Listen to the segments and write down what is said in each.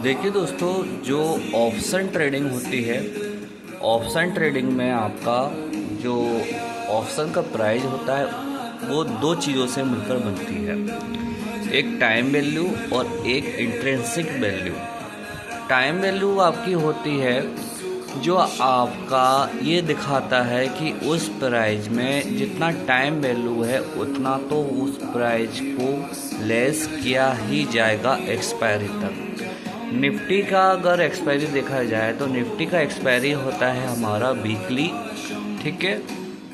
देखिए दोस्तों, जो ऑप्शन ट्रेडिंग होती है, ऑप्शन ट्रेडिंग में आपका जो ऑप्शन का प्राइस होता है वो दो चीज़ों से मिलकर बनती है। एक टाइम वैल्यू और एक इंट्रिंसिक वैल्यू। टाइम वैल्यू आपकी होती है जो आपका ये दिखाता है कि उस प्राइस में जितना टाइम वैल्यू है उतना तो उस प्राइस को लेस किया ही जाएगा एक्सपायरी तक। निफ्टी का अगर एक्सपायरी देखा जाए तो निफ्टी का एक्सपायरी होता है हमारा वीकली, ठीक है।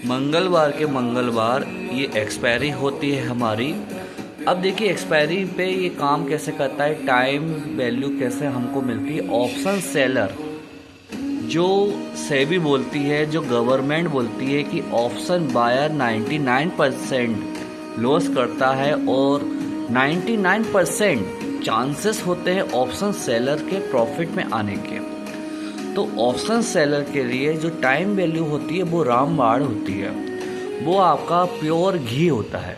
मंगलवार के मंगलवार ये एक्सपायरी होती है हमारी। अब देखिए एक्सपायरी पे ये काम कैसे करता है, टाइम वैल्यू कैसे हमको मिलती है। ऑप्शन सेलर जो सेबी बोलती है, जो गवर्नमेंट बोलती है कि ऑप्शन बायर 99% लॉस करता है और 99% चांसेस होते हैं ऑप्शन सेलर के प्रॉफिट में आने के। तो ऑप्शन सेलर के लिए जो टाइम वैल्यू होती है वो रामबाण होती है। वो आपका प्योर घी होता है।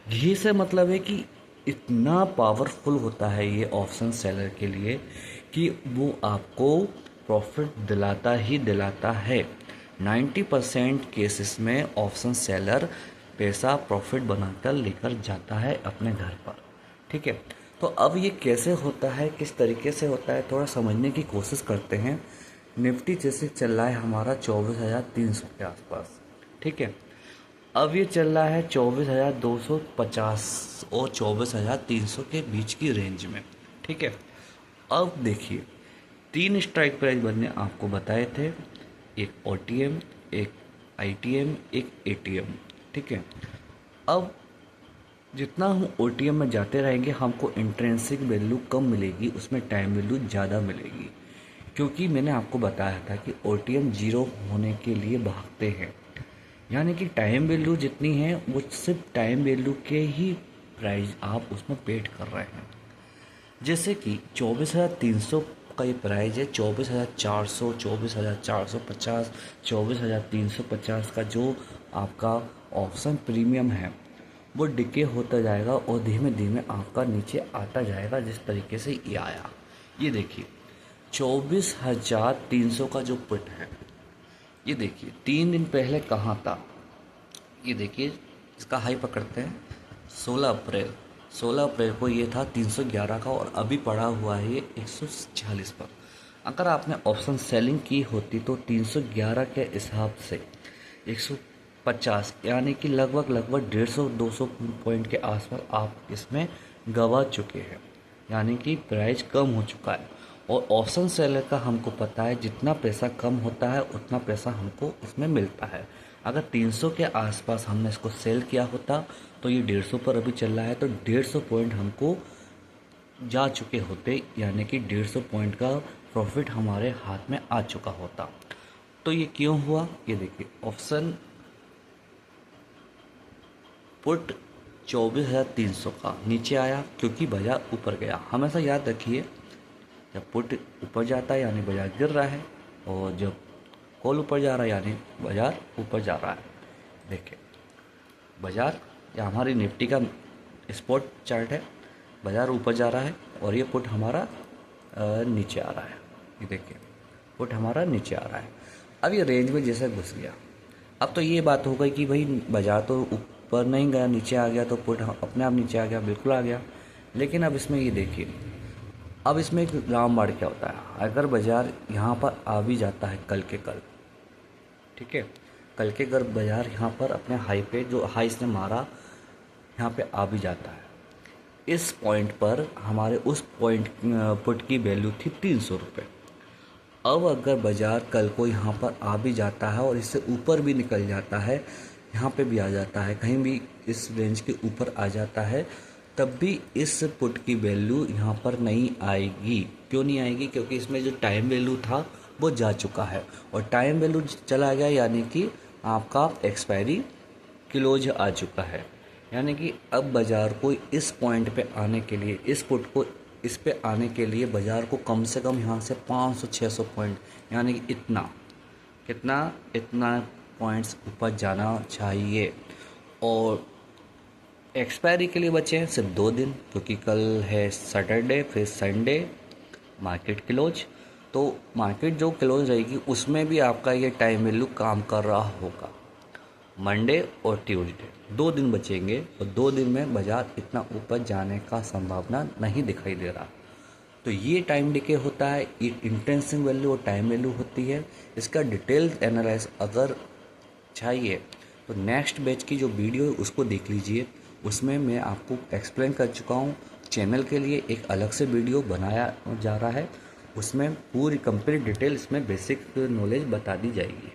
घी से मतलब है कि इतना पावरफुल होता है ये ऑप्शन सेलर के लिए कि वो आपको प्रॉफिट दिलाता ही दिलाता है। 90% केसेस में ऑप्शन सेलर पैसा प्रॉफिट बनाकर लेकर जाता है अपने घर पर, ठीक है। तो अब ये कैसे होता है, किस तरीके से होता है, थोड़ा समझने की कोशिश करते हैं। निफ्टी जैसे चल रहा है हमारा 24,300 के आसपास, ठीक है। अब ये चल रहा है 24,250 और 24,300 के बीच की रेंज में, ठीक है। अब देखिए, तीन स्ट्राइक प्राइस बनने आपको बताए थे, एक ओटीएम, एक आईटीएम, एक एटीएम, ठीक है। अब जितना हम ओटीएम में जाते रहेंगे हमको इंट्रिंसिक वैल्यू कम मिलेगी, उसमें टाइम वैल्यू ज़्यादा मिलेगी। क्योंकि मैंने आपको बताया था कि ओटीएम जीरो होने के लिए भागते हैं, यानी कि टाइम वैल्यू जितनी है वो सिर्फ टाइम वैल्यू के ही प्राइस आप उसमें पेड कर रहे हैं। जैसे कि 24,300 का ये प्राइस है, 24,400, 24,450, 24,350 का जो आपका ऑप्शन प्रीमियम है वो डिके होता जाएगा और धीमे धीमे आपका नीचे आता जाएगा। जिस तरीके से ये आया, ये देखिए 24,300 का जो पुट है, ये देखिए 3 दिन पहले कहाँ था। ये देखिए इसका हाई पकड़ते हैं 16 अप्रैल। 16 अप्रैल को ये था 311 का और अभी पड़ा हुआ है ये 146 पर। अगर आपने ऑप्शन सेलिंग की होती तो 311 के हिसाब से 150, यानी कि लगभग 150-200 पॉइंट के आसपास आप इसमें गवा चुके हैं, यानी कि प्राइस कम हो चुका है। और ऑप्शन सेलर का हमको पता है जितना पैसा कम होता है उतना पैसा हमको इसमें मिलता है। अगर 300 के आसपास हमने इसको सेल किया होता तो ये 150 पर अभी चल रहा है, तो 150 पॉइंट हमको जा चुके होते, यानी कि 150 पॉइंट का प्रॉफिट हमारे हाथ में आ चुका होता। तो ये क्यों हुआ, ये देखिए ऑप्शन पुट 24,300 का नीचे आया क्योंकि बाजार ऊपर गया। हमेशा याद रखिए, जब पुट ऊपर जाता है यानी बाजार गिर रहा है, और जब कॉल ऊपर जा रहा है यानी बाजार ऊपर जा रहा है। देखिए बाजार, या हमारी निफ्टी का स्पॉट चार्ट है, बाजार ऊपर जा रहा है और ये पुट हमारा नीचे आ रहा है। ये देखिए पुट हमारा नीचे आ रहा है। अब ये रेंज में जैसे घुस गया, अब तो ये बात हो गई कि भाई बाजार तो ऊपर नहीं गया, नीचे आ गया, तो पुट अपने आप नीचे आ गया, बिल्कुल आ गया। लेकिन अब इसमें ये देखिए, अब इसमें एक रामबाण क्या होता है। अगर बाजार यहाँ पर आ भी जाता है कल के कल, ठीक है, कल के अगर बाजार यहाँ पर अपने हाई पे, जो हाई इसने मारा, यहाँ पे आ भी जाता है, इस पॉइंट पर हमारे उस पॉइंट पुट की वैल्यू थी 300 रुपये। अब अगर बाजार कल को यहाँ पर आ भी जाता है और इससे ऊपर भी निकल जाता है, यहाँ पे भी आ जाता है, कहीं भी इस रेंज के ऊपर आ जाता है, तब भी इस पुट की वैल्यू यहाँ पर नहीं आएगी। क्यों नहीं आएगी, क्योंकि इसमें जो टाइम वैल्यू था वो जा चुका है, और टाइम वैल्यू चला गया, यानी कि आपका एक्सपायरी क्लोज आ चुका है। यानी कि अब बाज़ार को इस पॉइंट पे आने के लिए, इस पुट को इस पे आने के लिए बाज़ार को कम से कम यहाँ से 500-600 पॉइंट, यानी कि इतना पॉइंट्स ऊपर जाना चाहिए। और एक्सपायरी के लिए बचे हैं सिर्फ 2 दिन, क्योंकि कल है सैटरडे, फिर संडे, मार्केट क्लोज, तो मार्केट जो क्लोज रहेगी उसमें भी आपका ये टाइम वैल्यू काम कर रहा होगा। मंडे और ट्यूसडे 2 दिन बचेंगे और 2 दिन में बाजार इतना ऊपर जाने का संभावना नहीं दिखाई दे रहा। तो ये टाइम डिके होता है, ये इंटेंसिव वैल्यू और टाइम वैल्यू होती है। इसका डिटेल एनालाइज अगर चाहिए तो नेक्स्ट बैच की जो वीडियो है उसको देख लीजिए, उसमें मैं आपको एक्सप्लेन कर चुका हूँ। चैनल के लिए एक अलग से वीडियो बनाया जा रहा है, उसमें पूरी कंप्लीट डिटेल इसमें बेसिक नॉलेज बता दी जाएगी।